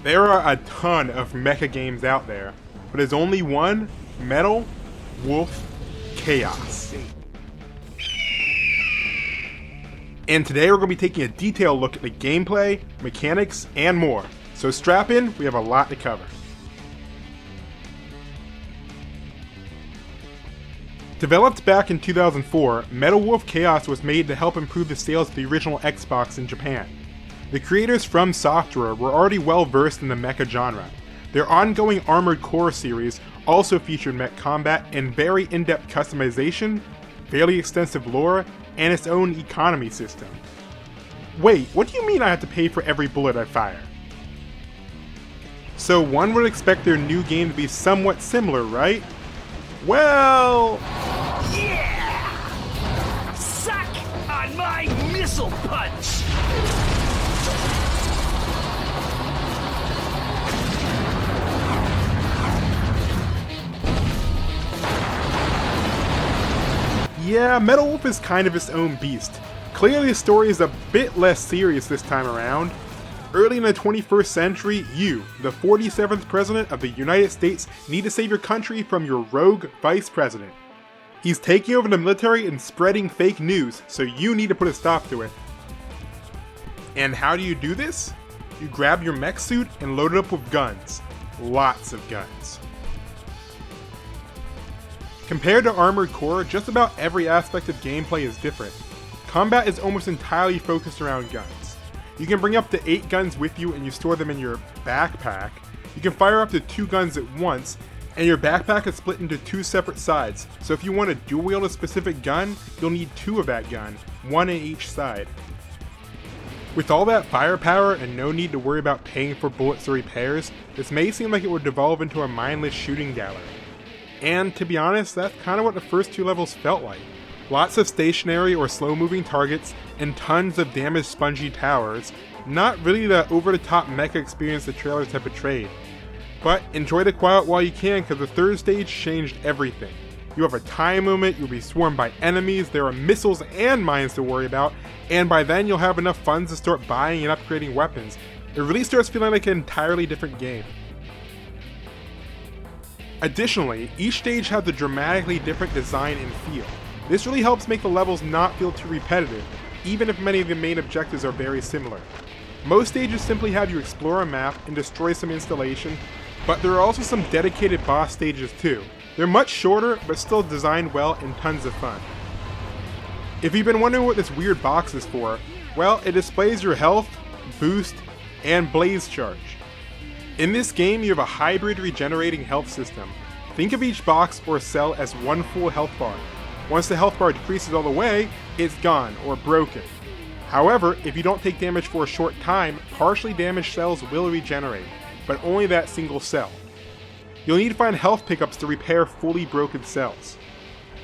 There are a ton of mecha games out there, but there's only one: Metal Wolf Chaos. And today we're going to be taking a detailed look at the gameplay, mechanics, and more. So strap in, we have a lot to cover. Developed back in 2004, Metal Wolf Chaos was made to help improve the sales of the original Xbox in Japan. The creators from Software were already well versed in the mecha genre. Their ongoing Armored Core series also featured mech combat and very in-depth customization, fairly extensive lore, and its own economy system. Wait, what do you mean I have to pay for every bullet I fire? So one would expect their new game to be somewhat similar, right? Well... Yeah! Suck on my missile punch! Yeah, Metal Wolf is kind of its own beast. Clearly the story is a bit less serious this time around. Early in the 21st century, you, the 47th President of the United States, need to save your country from your rogue Vice President. He's taking over the military and spreading fake news, so you need to put a stop to it. And how do you do this? You grab your mech suit and load it up with guns. Lots of guns. Compared to Armored Core, just about every aspect of gameplay is different. Combat is almost entirely focused around guns. You can bring up to 8 guns with you and you store them in your backpack. You can fire up to 2 guns at once, and your backpack is split into 2 separate sides, so if you want to dual wield a specific gun, you'll need 2 of that gun, 1 in each side. With all that firepower and no need to worry about paying for bullets or repairs, this may seem like it would devolve into a mindless shooting gallery. And to be honest, that's kind of what the first 2 levels felt like. Lots of stationary or slow-moving targets, and tons of damaged spongy towers. Not really the over-the-top mecha experience the trailers have portrayed. But enjoy the quiet while you can, because the third stage changed everything. You have a time limit, you'll be swarmed by enemies, there are missiles and mines to worry about, and by then you'll have enough funds to start buying and upgrading weapons. It really starts feeling like an entirely different game. Additionally, each stage has a dramatically different design and feel. This really helps make the levels not feel too repetitive, even if many of the main objectives are very similar. Most stages simply have you explore a map and destroy some installation, but there are also some dedicated boss stages too. They're much shorter, but still designed well and tons of fun. If you've been wondering what this weird box is for, well, it displays your health, boost, and blaze charge. In this game, you have a hybrid regenerating health system. Think of each box or cell as one full health bar. Once the health bar decreases all the way, it's gone or broken. However, if you don't take damage for a short time, partially damaged cells will regenerate, but only that single cell. You'll need to find health pickups to repair fully broken cells.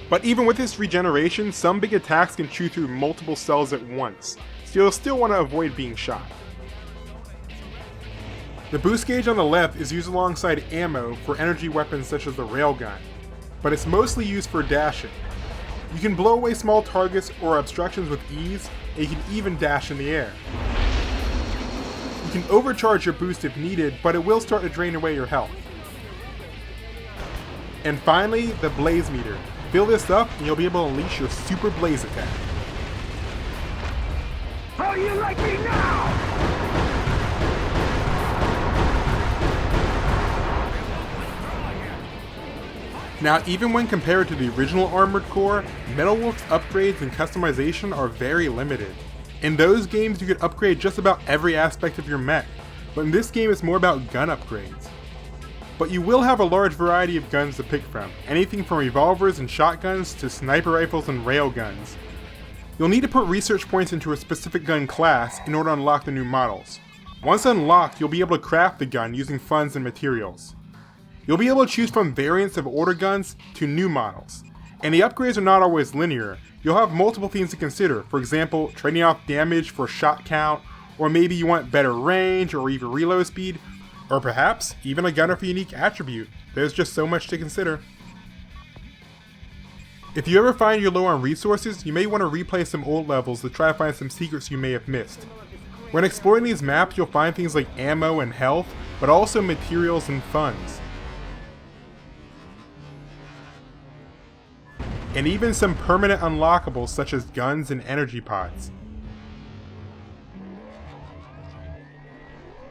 But even with this regeneration, some big attacks can chew through multiple cells at once, so you'll still want to avoid being shot. The boost gauge on the left is used alongside ammo for energy weapons such as the railgun, but it's mostly used for dashing. You can blow away small targets or obstructions with ease, and you can even dash in the air. You can overcharge your boost if needed, but it will start to drain away your health. And finally, the blaze meter. Fill this up and you'll be able to unleash your super blaze attack. How do you like me now? Now, even when compared to the original Armored Core, Metal Wolf's upgrades and customization are very limited. In those games, you could upgrade just about every aspect of your mech, but in this game it's more about gun upgrades. But you will have a large variety of guns to pick from, anything from revolvers and shotguns to sniper rifles and railguns. You'll need to put research points into a specific gun class in order to unlock the new models. Once unlocked, you'll be able to craft the gun using funds and materials. You'll be able to choose from variants of older guns to new models. And the upgrades are not always linear. You'll have multiple things to consider, for example, trading off damage for shot count, or maybe you want better range or even reload speed, or perhaps even a gun with a unique attribute. There's just so much to consider. If you ever find you're low on resources, you may want to replay some old levels to try to find some secrets you may have missed. When exploring these maps, you'll find things like ammo and health, but also materials and funds. And even some permanent unlockables such as guns and energy pods.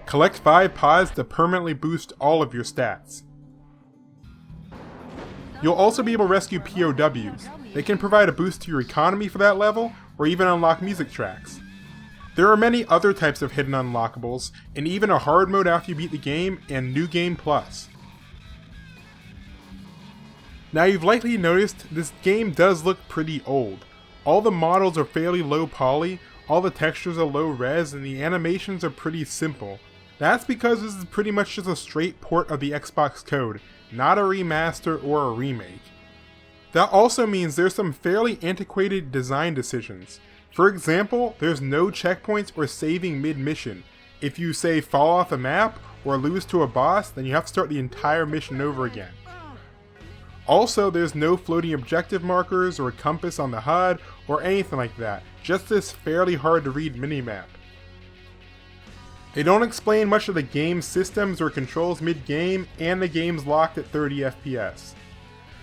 Collect 5 pods to permanently boost all of your stats. You'll also be able to rescue POWs. They can provide a boost to your economy for that level, or even unlock music tracks. There are many other types of hidden unlockables, and even a hard mode after you beat the game, and New Game Plus. Now you've likely noticed this game does look pretty old. All the models are fairly low poly, all the textures are low res, and the animations are pretty simple. That's because this is pretty much just a straight port of the Xbox code, not a remaster or a remake. That also means there's some fairly antiquated design decisions. For example, there's no checkpoints or saving mid-mission. If you say fall off a map or lose to a boss, then you have to start the entire mission over again. Also, there's no floating objective markers or a compass on the HUD or anything like that, just this fairly hard to read minimap. They don't explain much of the game's systems or controls mid-game, and the game's locked at 30 FPS.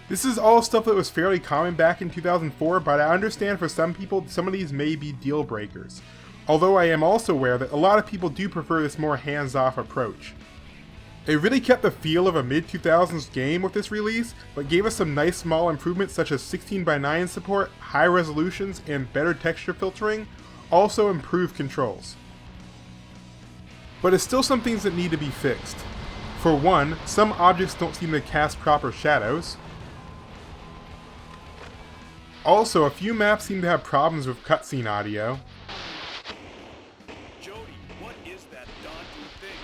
This is all stuff that was fairly common back in 2004, but I understand for some people some of these may be deal breakers. Although I am also aware that a lot of people do prefer this more hands-off approach. They really kept the feel of a mid-2000s game with this release, but gave us some nice small improvements such as 16:9 support, high resolutions, and better texture filtering, also improved controls. But it's still some things that need to be fixed. For one, some objects don't seem to cast proper shadows. Also, a few maps seem to have problems with cutscene audio. Jody, what is that daunting thing?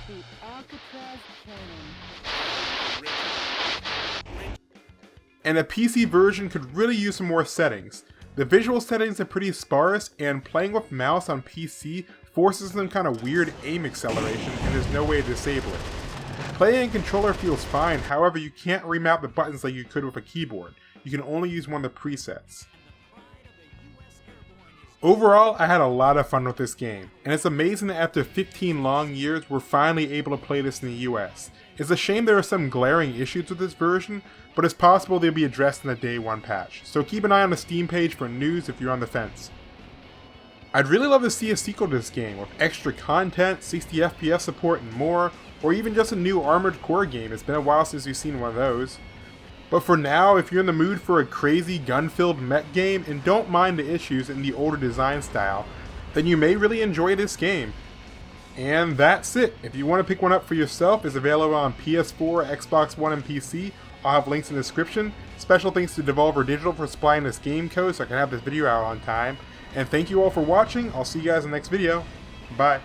The Alcatraz cannon. And a PC version could really use some more settings. The visual settings are pretty sparse, and playing with mouse on PC forces some kind of weird aim acceleration, and there's no way to disable it. Playing in controller feels fine, however you can't remap the buttons like you could with a keyboard. You can only use one of the presets. Overall, I had a lot of fun with this game, and it's amazing that after 15 long years, we're finally able to play this in the US. It's a shame there are some glaring issues with this version, but it's possible they'll be addressed in the Day 1 patch, so keep an eye on the Steam page for news if you're on the fence. I'd really love to see a sequel to this game, with extra content, 60 FPS support and more, or even just a new Armored Core game. It's been a while since we've seen one of those. But for now, if you're in the mood for a crazy gun-filled mech game and don't mind the issues in the older design style, then you may really enjoy this game. And that's it. If you want to pick one up for yourself, it's available on PS4, Xbox One, and PC. I'll have links in the description. Special thanks to Devolver Digital for supplying this game code so I can have this video out on time. And thank you all for watching. I'll see you guys in the next video. Bye.